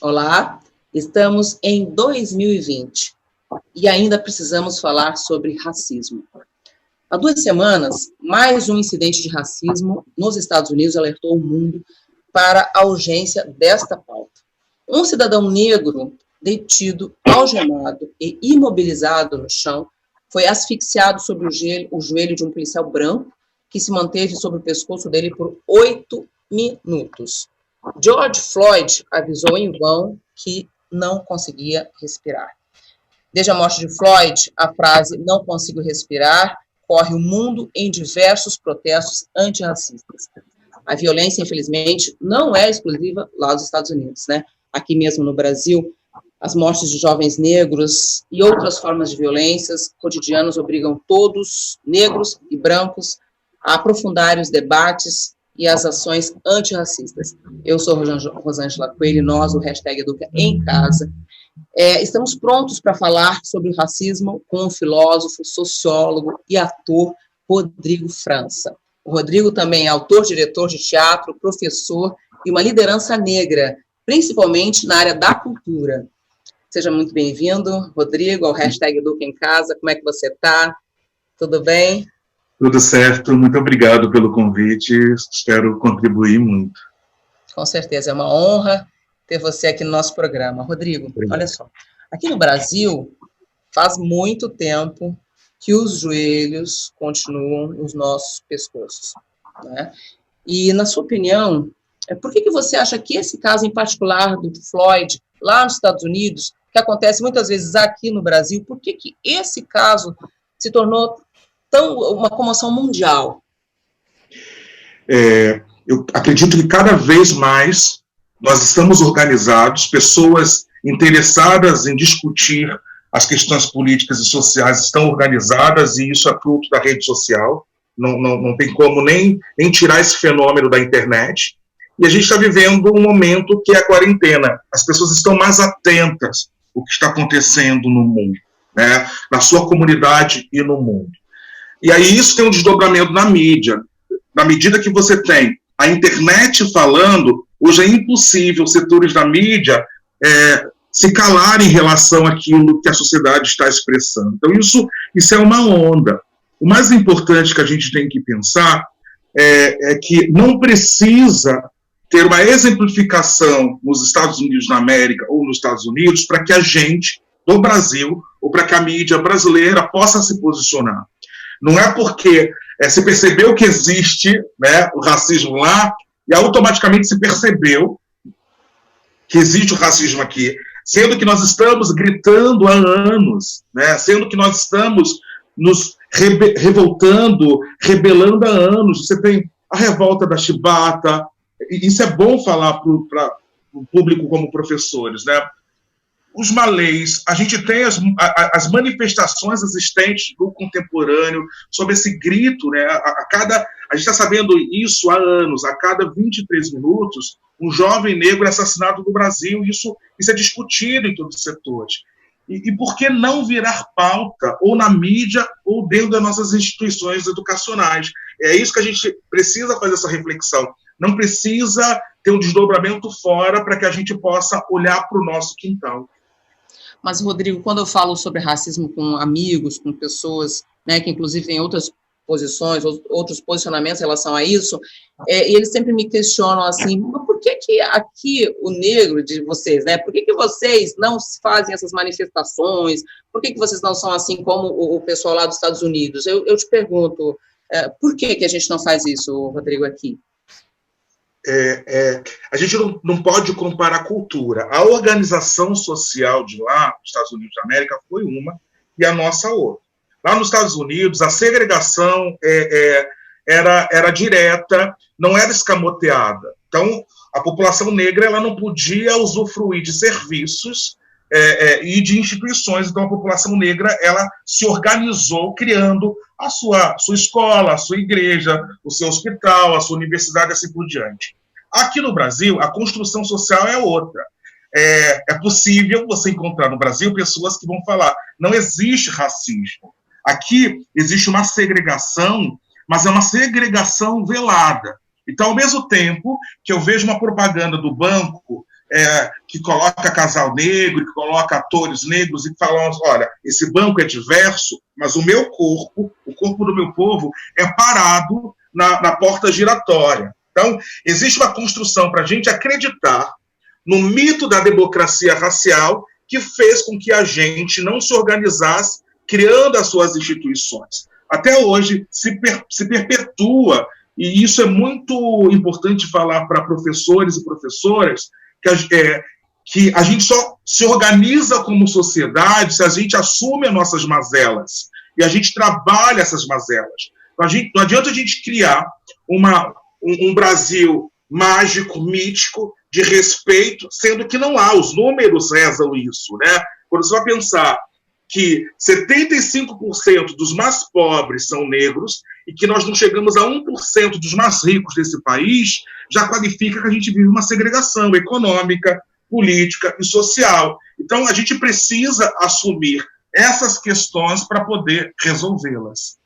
Olá, estamos em 2020 e ainda precisamos falar sobre racismo. Há 2 semanas, mais um incidente de racismo nos Estados Unidos alertou o mundo para a urgência desta pauta. Um cidadão negro detido, algemado e imobilizado no chão foi asfixiado sobre o joelho de um policial branco que se manteve sobre o pescoço dele por 8 minutos. George Floyd avisou em vão que não conseguia respirar. Desde a morte de Floyd, a frase "não consigo respirar" corre o mundo em diversos protestos antirracistas. A violência, infelizmente, não é exclusiva lá dos Estados Unidos, né? Aqui mesmo no Brasil, as mortes de jovens negros e outras formas de violências cotidianas obrigam todos, negros e brancos, a aprofundarem os debates e as ações antirracistas. Eu sou Rosângela Coelho e nós, o #Educa em Casa, estamos prontos para falar sobre o racismo com o filósofo, sociólogo e ator Rodrigo França. O Rodrigo também é autor, diretor de teatro, professor e uma liderança negra, principalmente na área da cultura. Seja muito bem-vindo, Rodrigo, ao #Educa em Casa. Como é que você está? Tudo bem? Tudo certo, muito obrigado pelo convite, espero contribuir muito. Com certeza, é uma honra ter você aqui no nosso programa. Rodrigo, olha só, aqui no Brasil, faz muito tempo que os joelhos continuam nos nossos pescoços, né? E, na sua opinião, por que você acha que esse caso em particular do Floyd, lá nos Estados Unidos, que acontece muitas vezes aqui no Brasil, por que esse caso se tornou uma comoção mundial? Eu acredito que cada vez mais nós estamos organizados, pessoas interessadas em discutir as questões políticas e sociais estão organizadas, e isso é fruto da rede social, não tem como nem tirar esse fenômeno da internet, e a gente está vivendo um momento que é a quarentena, as pessoas estão mais atentas ao que está acontecendo no mundo, né, na sua comunidade e no mundo. E aí isso tem um desdobramento na mídia. Na medida que você tem a internet falando, hoje é impossível setores da mídia se calarem em relação àquilo que a sociedade está expressando. Então isso é uma onda. O mais importante que a gente tem que pensar é que não precisa ter uma exemplificação nos Estados Unidos da América ou nos Estados Unidos para que a gente, do Brasil, ou para que a mídia brasileira possa se posicionar. Não é porque se percebeu que existe, né, o racismo lá, e automaticamente se percebeu que existe o racismo aqui, sendo que nós estamos gritando há anos, né, sendo que nós estamos nos revoltando, rebelando há anos. Você tem a revolta da chibata, e isso é bom falar para o público como professores, né? Os malês, a gente tem as manifestações existentes do contemporâneo sobre esse grito, né? A gente está sabendo isso há anos, a cada 23 minutos, um jovem negro é assassinado no Brasil, isso é discutido em todos os setores. E por que não virar pauta, ou na mídia, ou dentro das nossas instituições educacionais? É isso que a gente precisa fazer essa reflexão. Não precisa ter um desdobramento fora para que a gente possa olhar para o nosso quintal. Mas, Rodrigo, quando eu falo sobre racismo com amigos, com pessoas, né, que inclusive têm outras posições, outros posicionamentos em relação a isso, e eles sempre me questionam assim, mas por que aqui o negro de vocês, né, por que vocês não fazem essas manifestações, por que vocês não são assim como o pessoal lá dos Estados Unidos? Eu te pergunto, por que a gente não faz isso, Rodrigo, aqui? A gente não pode comparar cultura. A organização social de lá, dos Estados Unidos da América, foi uma, e a nossa outra. Lá nos Estados Unidos, a segregação era direta, não era escamoteada. Então, a população negra ela não podia usufruir de serviços e de instituições. Então, a população negra ela se organizou criando a sua escola, a sua igreja, o seu hospital, a sua universidade, assim por diante. Aqui no Brasil, a construção social é outra. É possível você encontrar no Brasil pessoas que vão falar, não existe racismo. Aqui existe uma segregação, mas é uma segregação velada. Então, ao mesmo tempo que eu vejo uma propaganda do banco que coloca casal negro, que coloca atores negros e fala, olha, esse banco é diverso, mas o meu corpo, o corpo do meu povo, é parado na porta giratória. Então, existe uma construção para a gente acreditar no mito da democracia racial que fez com que a gente não se organizasse criando as suas instituições. Até hoje se perpetua, e isso é muito importante falar para professores e professoras, que a gente só se organiza como sociedade se a gente assume as nossas mazelas e a gente trabalha essas mazelas. Não adianta a gente criar um Brasil mágico, mítico, de respeito, sendo que não há, os números rezam isso, né? Quando você vai pensar que 75% dos mais pobres são negros e que nós não chegamos a 1% dos mais ricos desse país, já qualifica que a gente vive uma segregação econômica, política e social. Então, a gente precisa assumir essas questões para poder resolvê-las.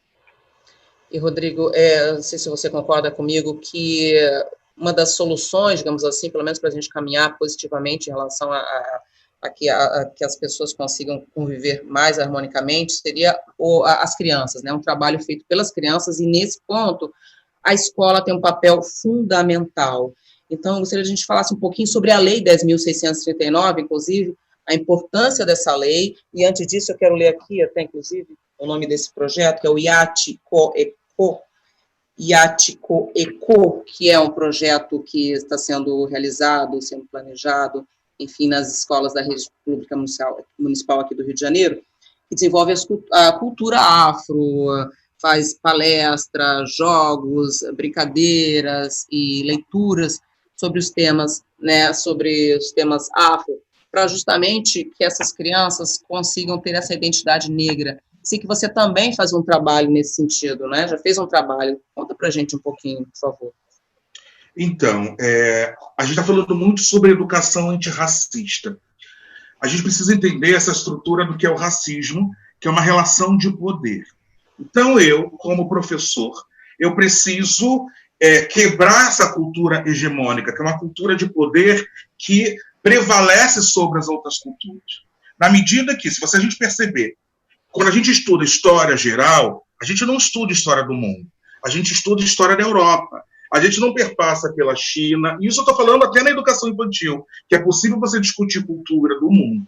E, Rodrigo, não sei se você concorda comigo que uma das soluções, digamos assim, pelo menos para a gente caminhar positivamente em relação a que as pessoas consigam conviver mais harmonicamente, seria as crianças, né? Um trabalho feito pelas crianças, e nesse ponto a escola tem um papel fundamental. Então, eu gostaria que a gente falasse um pouquinho sobre a Lei 10.639, inclusive, a importância dessa lei, e antes disso eu quero ler aqui, até inclusive, o nome desse projeto, que é o IATCO-ECO, que é um projeto que está sendo realizado, sendo planejado, enfim, nas escolas da rede pública municipal aqui do Rio de Janeiro, que desenvolve a cultura afro, faz palestras, jogos, brincadeiras e leituras sobre os temas, né, sobre os temas afro, para justamente que essas crianças consigam ter essa identidade negra. Sei que você também faz um trabalho nesse sentido, né? Já fez um trabalho. Conta para a gente um pouquinho, por favor. Então, a gente está falando muito sobre educação antirracista. A gente precisa entender essa estrutura do que é o racismo, que é uma relação de poder. Então, eu, como professor, eu preciso quebrar essa cultura hegemônica, que é uma cultura de poder que prevalece sobre as outras culturas. Na medida que, se a gente perceber, quando a gente estuda história geral, a gente não estuda história do mundo, a gente estuda história da Europa. A gente não perpassa pela China, e isso eu estou falando até na educação infantil, que é possível você discutir cultura do mundo.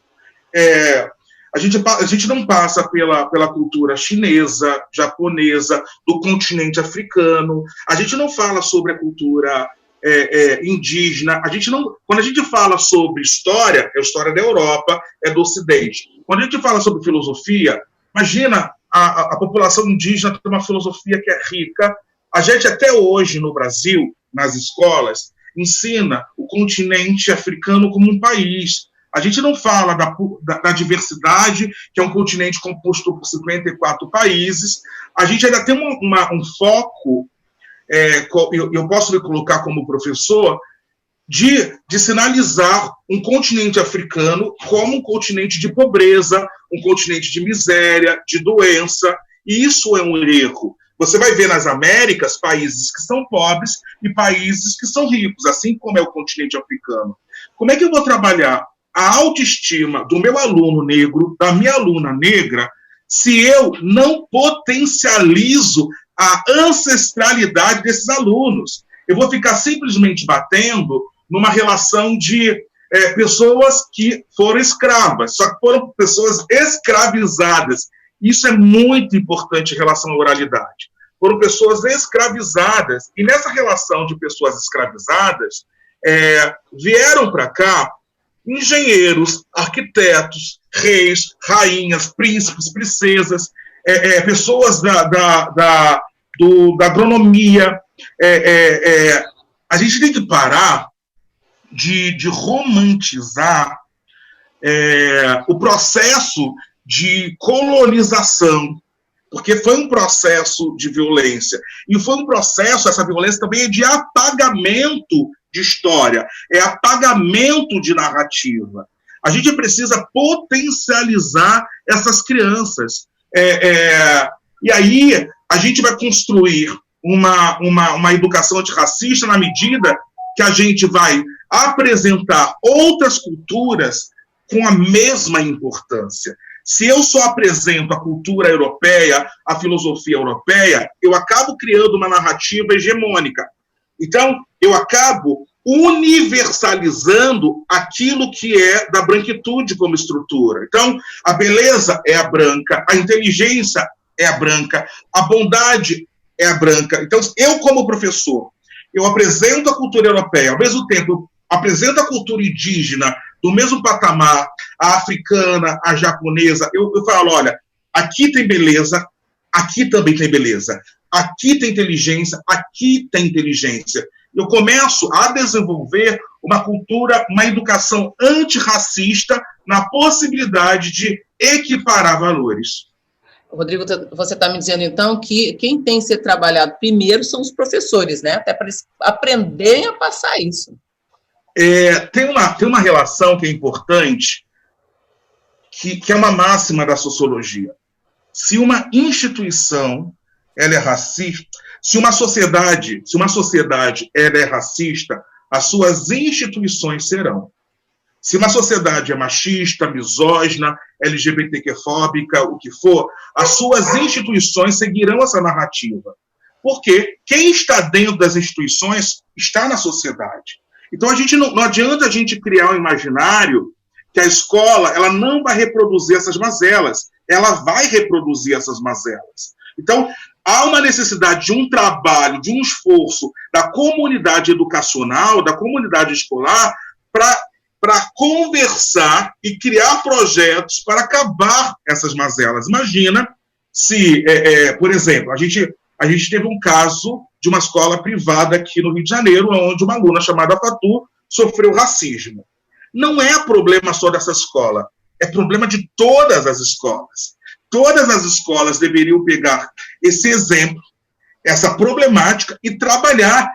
A gente não passa pela cultura chinesa, japonesa, do continente africano, a gente não fala sobre a cultura indígena, quando a gente fala sobre história, é a história da Europa, é do Ocidente. Quando a gente fala sobre filosofia, imagina a população indígena tem uma filosofia que é rica. A gente até hoje no Brasil, nas escolas, ensina o continente africano como um país. A gente não fala da diversidade, que é um continente composto por 54 países. A gente ainda tem um foco, eu posso me colocar como professor, de sinalizar um continente africano como um continente de pobreza, um continente de miséria, de doença, e isso é um erro. Você vai ver nas Américas países que são pobres e países que são ricos, assim como é o continente africano. Como é que eu vou trabalhar a autoestima do meu aluno negro, da minha aluna negra, se eu não potencializo a ancestralidade desses alunos? Eu vou ficar simplesmente batendo numa relação de pessoas que foram escravas, só que foram pessoas escravizadas. Isso é muito importante em relação à oralidade. Foram pessoas escravizadas, e nessa relação de pessoas escravizadas, vieram para cá engenheiros, arquitetos, reis, rainhas, príncipes, princesas, pessoas da agronomia. A gente tem que parar de romantizar o processo de colonização, porque foi um processo de violência, e foi um processo, essa violência também é de apagamento de história, é apagamento de narrativa. A gente precisa potencializar essas crianças, e aí a gente vai construir uma educação antirracista na medida que a gente vai apresentar outras culturas com a mesma importância. Se eu só apresento a cultura europeia, a filosofia europeia, eu acabo criando uma narrativa hegemônica. Então, eu acabo universalizando aquilo que é da branquitude como estrutura. Então, a beleza é a branca, a inteligência é a branca, a bondade é a branca. Então, eu como professor, eu apresento a cultura europeia, ao mesmo tempo eu apresento a cultura indígena do mesmo patamar, a africana, a japonesa, eu falo, olha, aqui tem beleza, aqui também tem beleza, aqui tem inteligência, aqui tem inteligência. Eu começo a desenvolver uma cultura, uma educação antirracista na possibilidade de equiparar valores. Rodrigo, você está me dizendo, então, que quem tem que ser trabalhado primeiro são os professores, né? Até para eles aprenderem a passar isso. Tem uma relação que é importante, que é uma máxima da sociologia. Se uma instituição ela é racista, se uma sociedade ela é racista, as suas instituições serão. Se uma sociedade é machista, misógina, LGBTQ-fóbica, o que for, as suas instituições seguirão essa narrativa. Porque quem está dentro das instituições está na sociedade. Então, não adianta a gente criar um imaginário que a escola ela não vai reproduzir essas mazelas, ela vai reproduzir essas mazelas. Então, há uma necessidade de um trabalho, de um esforço da comunidade educacional, da comunidade escolar, para conversar e criar projetos para acabar essas mazelas. Imagina se, por exemplo, a gente teve um caso de uma escola privada aqui no Rio de Janeiro, onde uma aluna chamada Fatu sofreu racismo. Não é problema só dessa escola, é problema de todas as escolas. Todas as escolas deveriam pegar esse exemplo, essa problemática e trabalhar.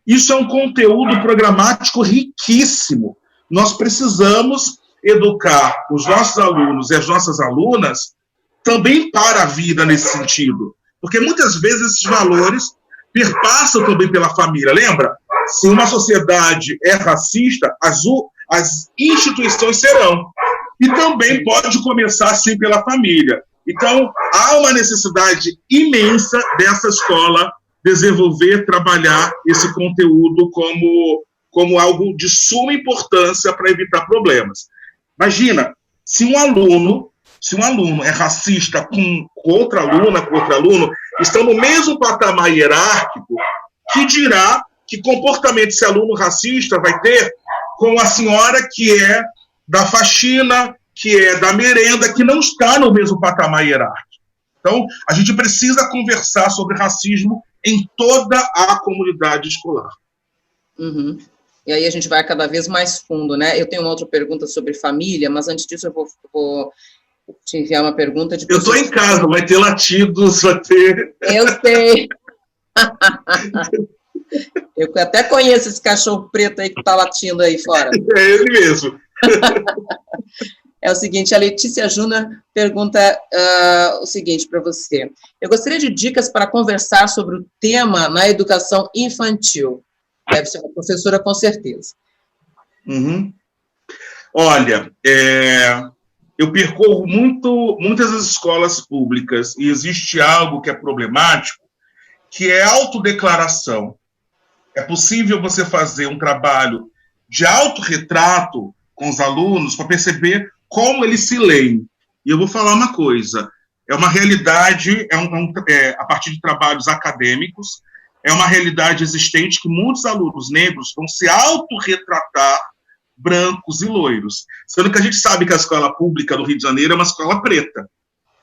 Isso é um conteúdo programático riquíssimo. Nós precisamos educar os nossos alunos e as nossas alunas também para a vida nesse sentido. Porque muitas vezes esses valores perpassam também pela família. Lembra? Se uma sociedade é racista, as instituições serão. E também pode começar, sim, pela família. Então, há uma necessidade imensa dessa escola desenvolver, trabalhar esse conteúdo como algo de suma importância para evitar problemas. Imagina, se um aluno é racista com outra aluna, com outro aluno, estão no mesmo patamar hierárquico, que dirá que comportamento esse aluno racista vai ter com a senhora que é da faxina, que é da merenda, que não está no mesmo patamar hierárquico. Então, a gente precisa conversar sobre racismo em toda a comunidade escolar. Uhum. E aí a gente vai cada vez mais fundo, né? Eu tenho uma outra pergunta sobre família, mas antes disso eu vou te enviar uma pergunta de... Eu estou em casa, vai ter latidos, vai ter... Eu sei. Eu até conheço esse cachorro preto aí que está latindo aí fora. É ele mesmo. É o seguinte, a Letícia Júnior pergunta o seguinte para você. Eu gostaria de dicas para conversar sobre o tema na educação infantil. Deve ser uma professora, com certeza. Uhum. Olha, eu percorro muitas das escolas públicas e existe algo que é problemático, que é autodeclaração. É possível você fazer um trabalho de autorretrato com os alunos para perceber como eles se leem. E eu vou falar uma coisa, é uma realidade, a partir de trabalhos acadêmicos, é uma realidade existente que muitos alunos negros vão se autorretratar brancos e loiros. Sendo que a gente sabe que a escola pública do Rio de Janeiro é uma escola preta,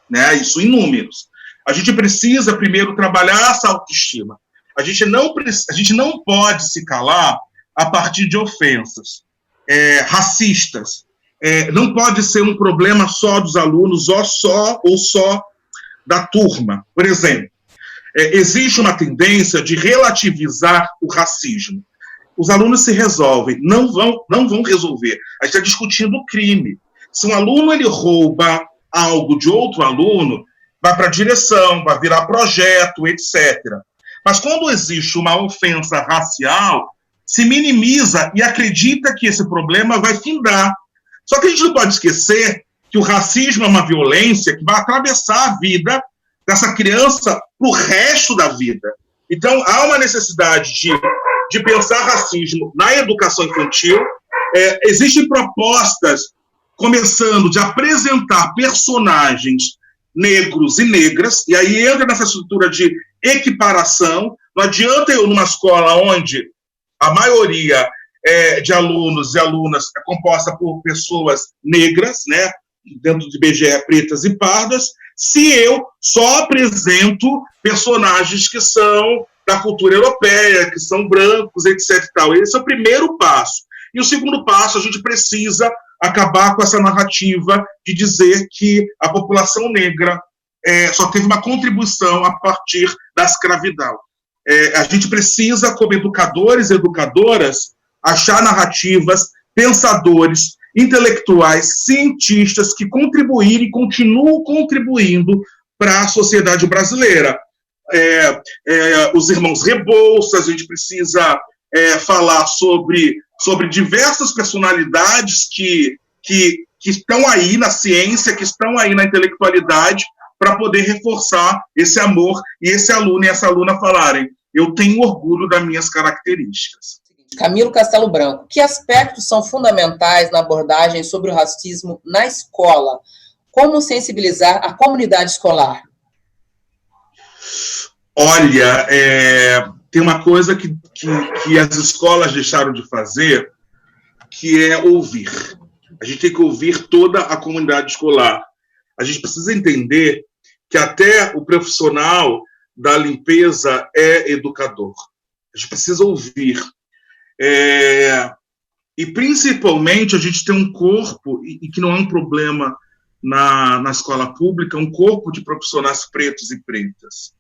né? Isso em números. A gente precisa primeiro trabalhar essa autoestima. A gente não pode se calar a partir de ofensas racistas. Não pode ser um problema só dos alunos ou só da turma. Por exemplo, existe uma tendência de relativizar o racismo. Os alunos se resolvem, não vão resolver. A gente está discutindo o crime. Se um aluno ele rouba algo de outro aluno, vai para a direção, vai virar projeto, etc. Mas quando existe uma ofensa racial, se minimiza e acredita que esse problema vai findar. Só que a gente não pode esquecer que o racismo é uma violência que vai atravessar a vida dessa criança para o resto da vida. Então, há uma necessidade de pensar racismo na educação infantil. Existem propostas, começando de apresentar personagens negros e negras, e aí entra nessa estrutura de equiparação. Não adianta eu, numa escola onde a maioria de alunos e alunas é composta por pessoas negras, né, dentro de IBGE, pretas e pardas, se eu só apresento personagens que são da cultura europeia, que são brancos, etc. Esse é o primeiro passo. E o segundo passo, a gente precisa acabar com essa narrativa de dizer que a população negra só teve uma contribuição a partir da escravidão. A gente precisa, como educadores e educadoras, achar narrativas, pensadores, intelectuais, cientistas que contribuíram e continuam contribuindo para a sociedade brasileira. Os irmãos Rebouças, a gente precisa falar sobre diversas personalidades que estão aí na ciência, que estão aí na intelectualidade, para poder reforçar esse amor e esse aluno e essa aluna falarem: eu tenho orgulho das minhas características. Camilo Castelo Branco, que aspectos são fundamentais na abordagem sobre o racismo na escola? Como sensibilizar a comunidade escolar? Olha, tem uma coisa que as escolas deixaram de fazer, que é ouvir. A gente tem que ouvir toda a comunidade escolar. A gente precisa entender que até o profissional da limpeza é educador. A gente precisa ouvir. E, principalmente, a gente tem um corpo, e que não é um problema na escola pública, um corpo de profissionais pretos e pretas.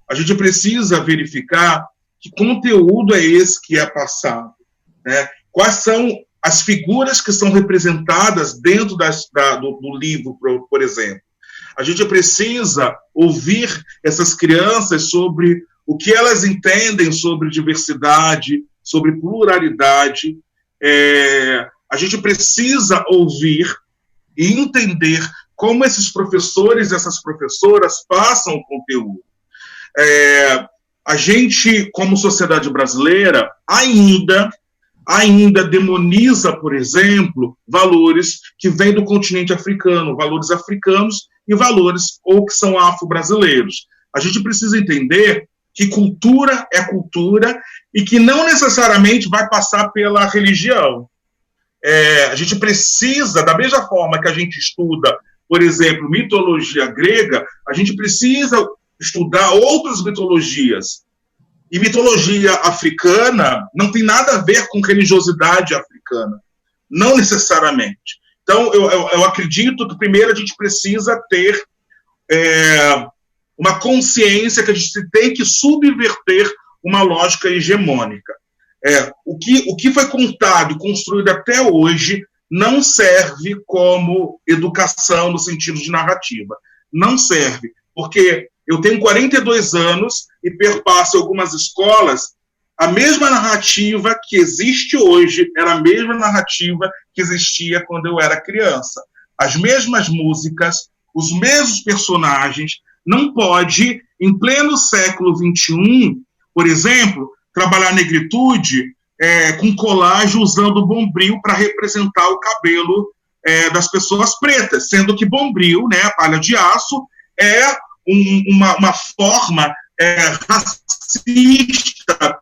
A gente precisa verificar que conteúdo é esse que é passado, né? Quais são as figuras que são representadas dentro do livro, por exemplo. A gente precisa ouvir essas crianças sobre o que elas entendem sobre diversidade, sobre pluralidade. A gente precisa ouvir e entender como esses professores e essas professoras passam o conteúdo. A gente, como sociedade brasileira, ainda demoniza, por exemplo, valores que vêm do continente africano, valores africanos e valores ou que são afro-brasileiros. A gente precisa entender que cultura é cultura e que não necessariamente vai passar pela religião. A gente precisa, da mesma forma que a gente estuda, por exemplo, mitologia grega, a gente precisa estudar outras mitologias. E mitologia africana não tem nada a ver com religiosidade africana, não necessariamente. Então, eu acredito que, primeiro, a gente precisa ter uma consciência que a gente tem que subverter uma lógica hegemônica. O que foi contado e construído até hoje não serve como educação no sentido de narrativa. Não serve, porque eu tenho 42 anos e perpasso algumas escolas, a mesma narrativa que existe hoje era a mesma narrativa que existia quando eu era criança. As mesmas músicas, os mesmos personagens. Não pode, em pleno século XXI, por exemplo, trabalhar a negritude com colagem usando bombril para representar o cabelo das pessoas pretas, sendo que bombril, né, a palha de aço, é uma forma racista,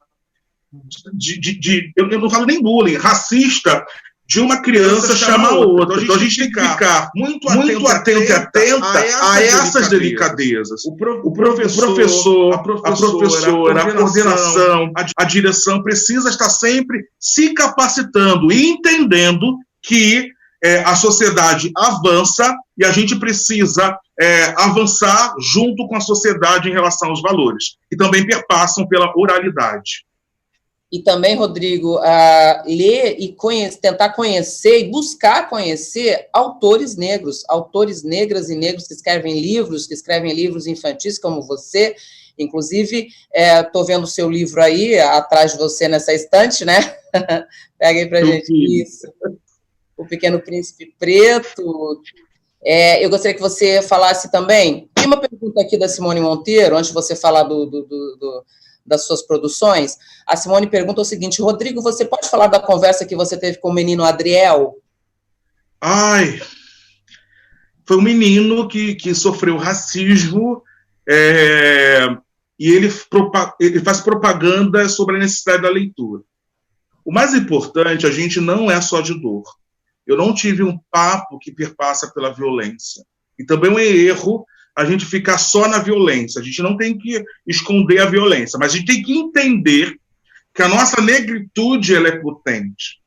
eu não falo nem bullying, racista, de uma criança chamar a outra. Então a gente tem que ficar muito atento e atenta a essas delicadezas. O professor, a professora, a coordenação, a direção precisa estar sempre se capacitando e entendendo que a sociedade avança e a gente precisa avançar junto com a sociedade em relação aos valores, que também perpassam pela oralidade. E também, Rodrigo, ler e tentar conhecer e buscar conhecer autores negras e negros que escrevem livros infantis como você, Inclusive, estou vendo o seu livro aí, atrás de você, nessa estante, né? Pega aí para a gente. Isso. O Pequeno Príncipe Preto. Eu gostaria que você falasse também. Tem uma pergunta aqui da Simone Monteiro, antes de você falar das suas produções. A Simone pergunta o seguinte: Rodrigo, você pode falar da conversa que você teve com o menino Adriel? Ai, foi um menino que sofreu racismo, e ele faz propaganda sobre a necessidade da leitura. O mais importante, a gente não é só de dor. Eu não tive um papo que perpassa pela violência. E também é um erro a gente ficar só na violência. A gente não tem que esconder a violência, mas a gente tem que entender que a nossa negritude ela é potente.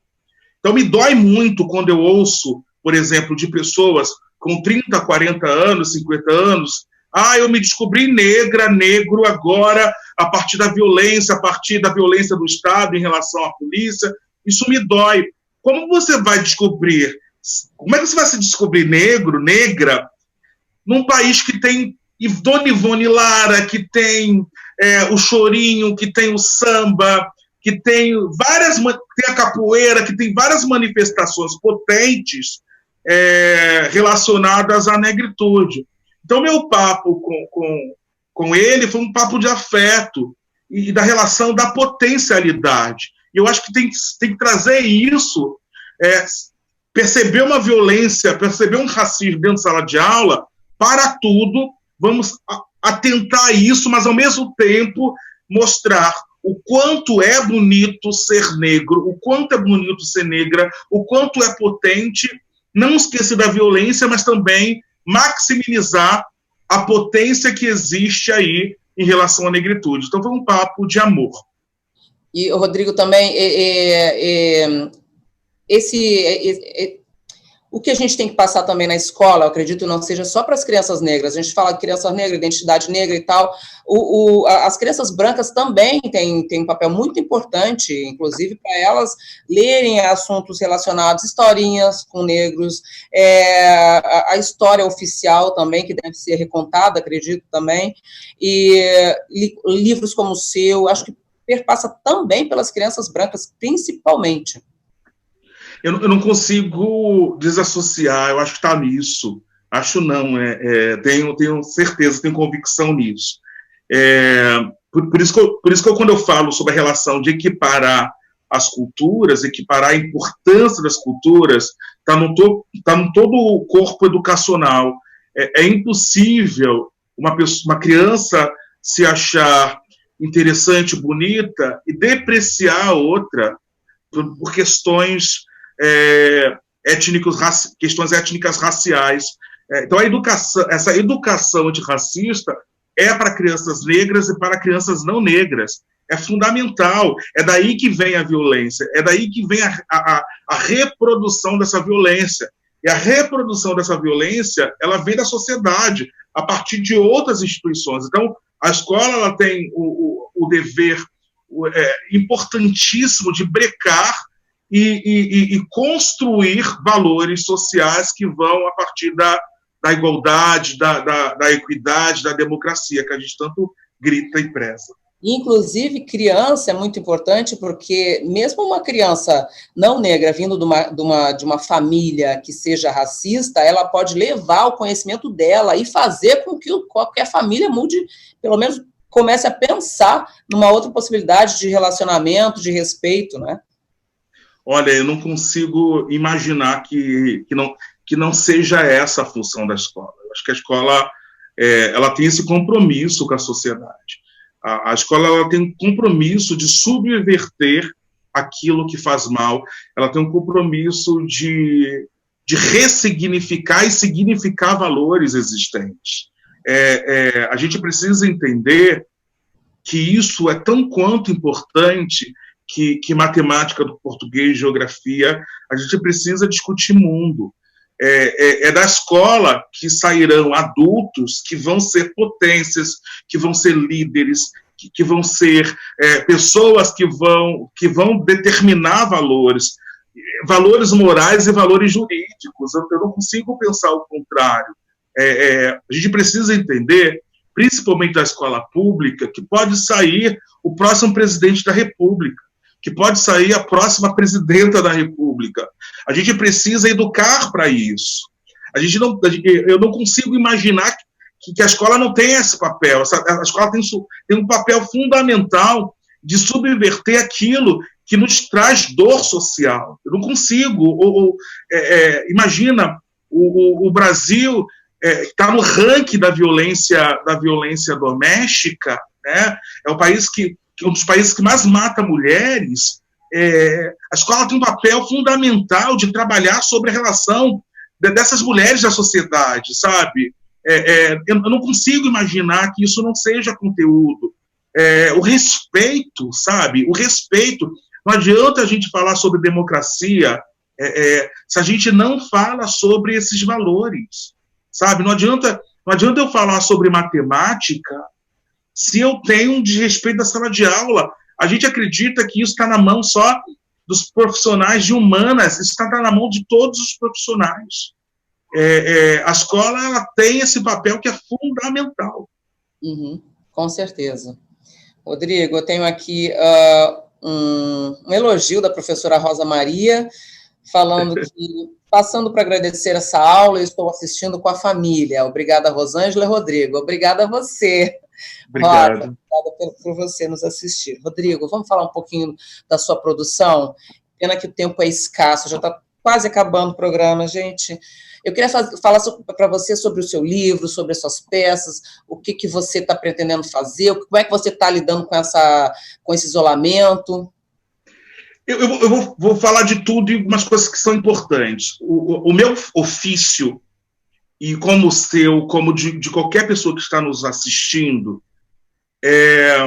Então, me dói muito quando eu ouço, por exemplo, de pessoas com 30, 40 anos, 50 anos, eu me descobri negra, negro agora, a partir da violência do Estado em relação à polícia. Isso me dói. Como você vai descobrir? Como é que você vai se descobrir negro, negra, num país que tem Dona Ivone Lara, que tem o chorinho, que tem o samba, que tem a capoeira, que tem várias manifestações potentes relacionadas à negritude. Então, meu papo com ele foi um papo de afeto e da relação da potencialidade. E eu acho que tem que trazer isso, perceber uma violência, perceber um racismo dentro da sala de aula, para tudo, vamos atentar a isso, mas ao mesmo tempo mostrar o quanto é bonito ser negro, o quanto é bonito ser negra, o quanto é potente, não esquecer da violência, mas também maximizar a potência que existe aí em relação à negritude. Então foi um papo de amor. E, Rodrigo, também, o que a gente tem que passar também na escola, eu acredito, não seja só para as crianças negras. A gente fala de criança negra, identidade negra e tal. As crianças brancas também têm um papel muito importante, inclusive para elas lerem assuntos relacionados, historinhas com negros, a história oficial também, que deve ser recontada, acredito também, e livros como o seu, acho que perpassa também pelas crianças brancas, principalmente. Eu não consigo desassociar, eu acho que está nisso. Acho não, tenho certeza, tenho convicção nisso. Por isso que quando eu falo sobre a relação de equiparar as culturas, equiparar a importância das culturas, está no todo o corpo educacional. É impossível uma criança se achar interessante, bonita, e depreciar a outra por questões questões étnicas raciais. Então, essa educação antirracista é para crianças negras e para crianças não negras. É fundamental. É daí que vem a violência. É daí que vem a reprodução dessa violência. E a reprodução dessa violência, ela vem da sociedade, a partir de outras instituições. Então, a escola ela tem o dever importantíssimo de brecar e construir valores sociais que vão a partir da igualdade, da equidade, da democracia, que a gente tanto grita e preza. Inclusive, criança é muito importante, porque mesmo uma criança não negra vindo de uma família que seja racista, ela pode levar o conhecimento dela e fazer com que qualquer família mude, pelo menos comece a pensar numa outra possibilidade de relacionamento, de respeito, né? Olha, eu não consigo imaginar que não seja essa a função da escola. Eu acho que a escola ela tem esse compromisso com a sociedade. A escola ela tem um compromisso de subverter aquilo que faz mal, ela tem um compromisso de ressignificar e significar valores existentes. A gente precisa entender que isso é tão quanto importante que matemática, do português, geografia. A gente precisa discutir mundo. É da escola que sairão adultos que vão ser potências, que vão ser líderes, que vão ser pessoas que vão determinar valores morais e valores jurídicos. Eu não consigo pensar o contrário. A gente precisa entender principalmente da escola pública, que pode sair o próximo presidente da República, que pode sair a próxima presidenta da República. A gente precisa educar para isso. Eu não consigo imaginar que a escola não tem esse papel. A escola tem um papel fundamental de subverter aquilo que nos traz dor social. Eu não consigo. Imagina, o Brasil está no ranking da violência doméstica, né? É o país um dos países que mais mata mulheres. A escola tem um papel fundamental de trabalhar sobre a relação dessas mulheres da sociedade, sabe? Eu não consigo imaginar que isso não seja conteúdo. O respeito, sabe? O respeito. Não adianta a gente falar sobre democracia se a gente não fala sobre esses valores, sabe? Não adianta eu falar sobre matemática se eu tenho um desrespeito da sala de aula. A gente acredita que isso está na mão só dos profissionais de humanas, isso está na mão de todos os profissionais. A escola ela tem esse papel que é fundamental. Uhum, com certeza. Rodrigo, eu tenho aqui um elogio da professora Rosa Maria, falando que, passando para agradecer essa aula, eu estou assistindo com a família. Obrigada, Rosângela e Rodrigo. Obrigada a você. Obrigado. Rosa, obrigada por você nos assistir. Rodrigo, vamos falar um pouquinho da sua produção? Pena que o tempo é escasso, já está quase acabando o programa, gente. Eu queria falar para você sobre o seu livro, sobre as suas peças, o que você está pretendendo fazer, como é que você está lidando com esse isolamento. Eu vou falar de tudo e umas coisas que são importantes. O meu ofício, e como o seu, como de qualquer pessoa que está nos assistindo, é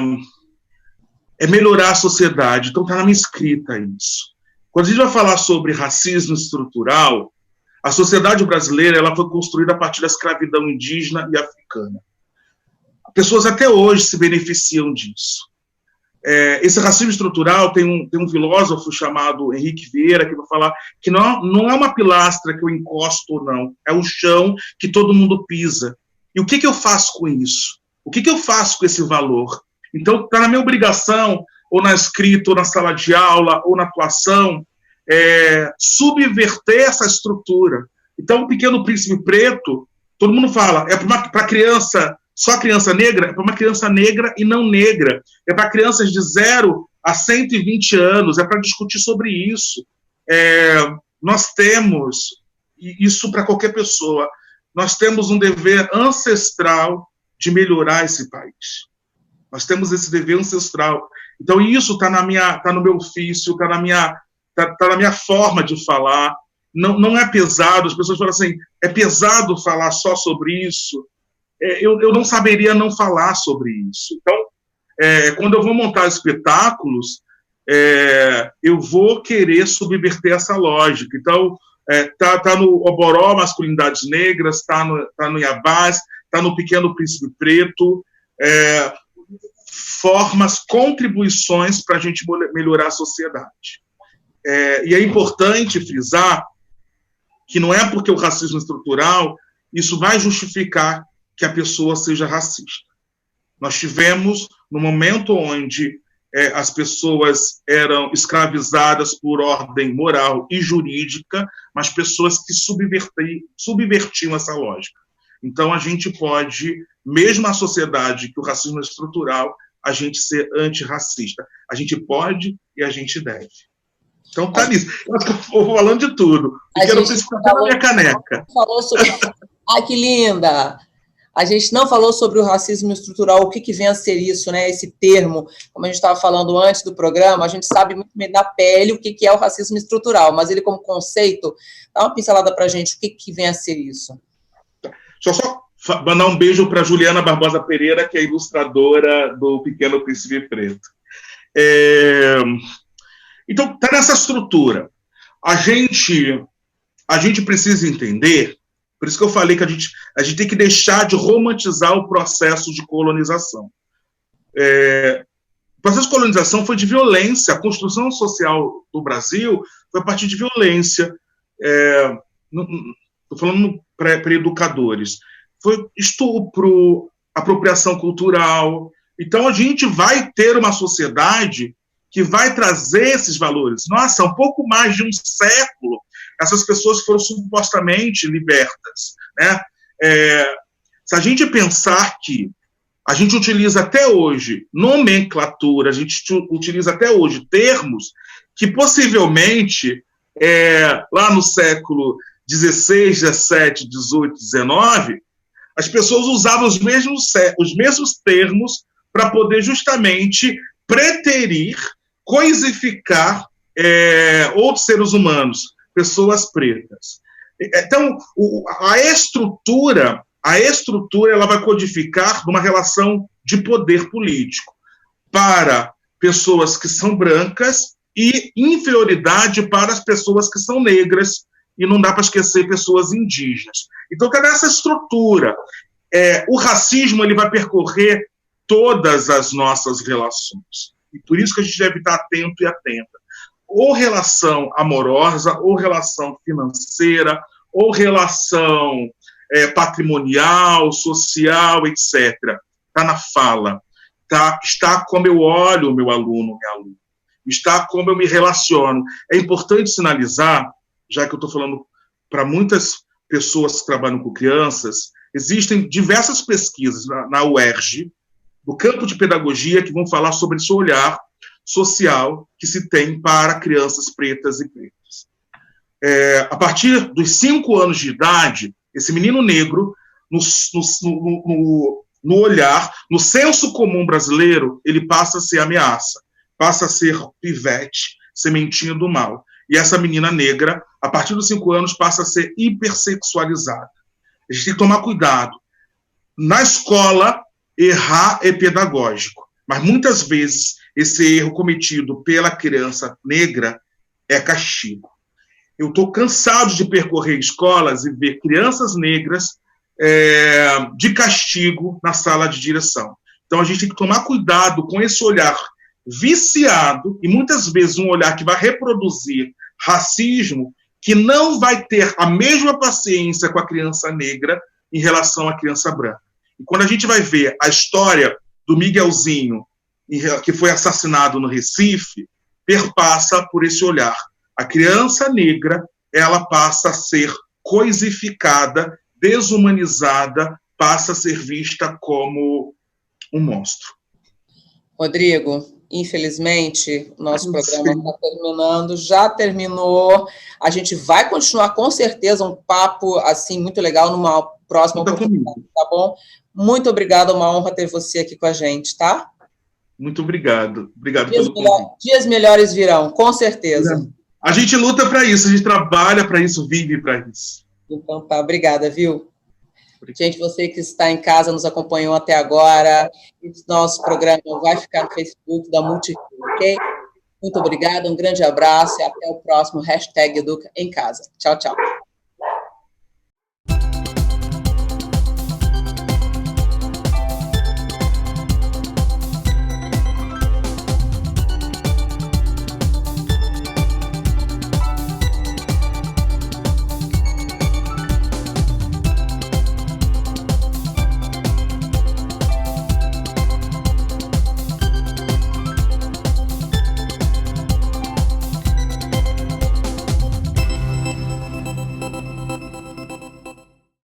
melhorar a sociedade. Então, está na minha escrita isso. Quando a gente vai falar sobre racismo estrutural, a sociedade brasileira ela foi construída a partir da escravidão indígena e africana. Pessoas até hoje se beneficiam disso. Esse racismo estrutural tem um filósofo chamado Henrique Vieira que vai falar que não é uma pilastra que eu encosto ou não, é o chão que todo mundo pisa. E o que eu faço com isso? O que eu faço com esse valor? Então, está na minha obrigação, ou na escrita, ou na sala de aula, ou na atuação, subverter essa estrutura. Então, o Pequeno Príncipe Preto, todo mundo fala, para criança, só criança negra, é para uma criança negra e não negra, é para crianças de 0 a 120 anos, é para discutir sobre isso. Nós temos, isso para qualquer pessoa, nós temos um dever ancestral de melhorar esse país. Nós temos esse dever ancestral. Então, isso está no meu ofício, está na minha forma de falar. Não é pesado, as pessoas falam assim, é pesado falar só sobre isso. Eu não saberia não falar sobre isso. Então, quando eu vou montar espetáculos, eu vou querer subverter essa lógica. Então, tá no Oboró, Masculinidades Negras, tá no Iabás, tá no Pequeno Príncipe Preto, formas, contribuições para a gente melhorar a sociedade. E é importante frisar que não é porque o racismo estrutural, isso vai justificar que a pessoa seja racista. Nós tivemos, no momento onde as pessoas eram escravizadas por ordem moral e jurídica, mas pessoas que subvertiam essa lógica. Então, a gente pode, mesmo na sociedade que o racismo é estrutural, a gente ser antirracista. A gente pode e a gente deve. Então, tá nisso. Eu estou falando de tudo. Eu quero precisar da minha caneca. Falou sobre... Ai, que linda! A gente não falou sobre o racismo estrutural, o que vem a ser isso, né? Esse termo, como a gente estava falando antes do programa, a gente sabe muito bem da pele o que é o racismo estrutural, mas ele, como conceito, dá uma pincelada para a gente, o que vem a ser isso. Deixa eu só mandar um beijo para Juliana Barbosa Pereira, que é ilustradora do Pequeno Príncipe Preto. Então, está nessa estrutura. A gente precisa entender, por isso que eu falei que a gente tem que deixar de romantizar o processo de colonização. O processo de colonização foi de violência. A construção social do Brasil foi a partir de violência. Estou falando para educadores. Foi estupro, apropriação cultural. Então, a gente vai ter uma sociedade que vai trazer esses valores. Nossa, um pouco mais de um século, essas pessoas foram supostamente libertas, né? Se a gente pensar que a gente utiliza até hoje nomenclatura, a gente utiliza até hoje termos que possivelmente, lá no século XVI, XVII, XVIII, XIX, as pessoas usavam os mesmos termos para poder justamente preterir, coisificar outros seres humanos, pessoas pretas. Então, a estrutura ela vai codificar uma relação de poder político para pessoas que são brancas e inferioridade para as pessoas que são negras, e não dá para esquecer pessoas indígenas. Então, cadê essa estrutura? O racismo ele vai percorrer todas as nossas relações. E por isso que a gente deve estar atento e atenta. Ou relação amorosa, ou relação financeira, ou relação patrimonial, social, etc. Está na fala. Está como eu olho o meu aluno, minha aluna. Está como eu me relaciono. É importante sinalizar, já que eu estou falando para muitas pessoas que trabalham com crianças, existem diversas pesquisas na UERJ, no campo de pedagogia, que vão falar sobre esse olhar social que se tem para crianças pretas e pretas. A partir dos 5 anos de idade, esse menino negro, no olhar, no senso comum brasileiro, ele passa a ser ameaça, passa a ser pivete, sementinha do mal. E essa menina negra, a partir dos 5 anos, passa a ser hipersexualizada. A gente tem que tomar cuidado. Na escola, errar é pedagógico, mas muitas vezes esse erro cometido pela criança negra é castigo. Eu estou cansado de percorrer escolas e ver crianças negras de castigo na sala de direção. Então, a gente tem que tomar cuidado com esse olhar viciado, e muitas vezes um olhar que vai reproduzir racismo, que não vai ter a mesma paciência com a criança negra em relação à criança branca. E quando a gente vai ver a história do Miguelzinho, que foi assassinado no Recife, perpassa por esse olhar. A criança negra, ela passa a ser coisificada, desumanizada, passa a ser vista como um monstro. Rodrigo, infelizmente, o nosso programa está terminando, já terminou. A gente vai continuar, com certeza, um papo assim muito legal numa próxima oportunidade, tá bom? Muito obrigada, uma honra ter você aqui com a gente, tá? Muito obrigado. Obrigado pelo convite. Dias melhores virão, com certeza. A gente luta para isso, a gente trabalha para isso, vive para isso. Então tá, obrigada, viu? Gente, você que está em casa, nos acompanhou até agora, nosso programa vai ficar no Facebook da Multifio, ok? Muito obrigada, um grande abraço e até o próximo #EducaEmCasa. Tchau, tchau.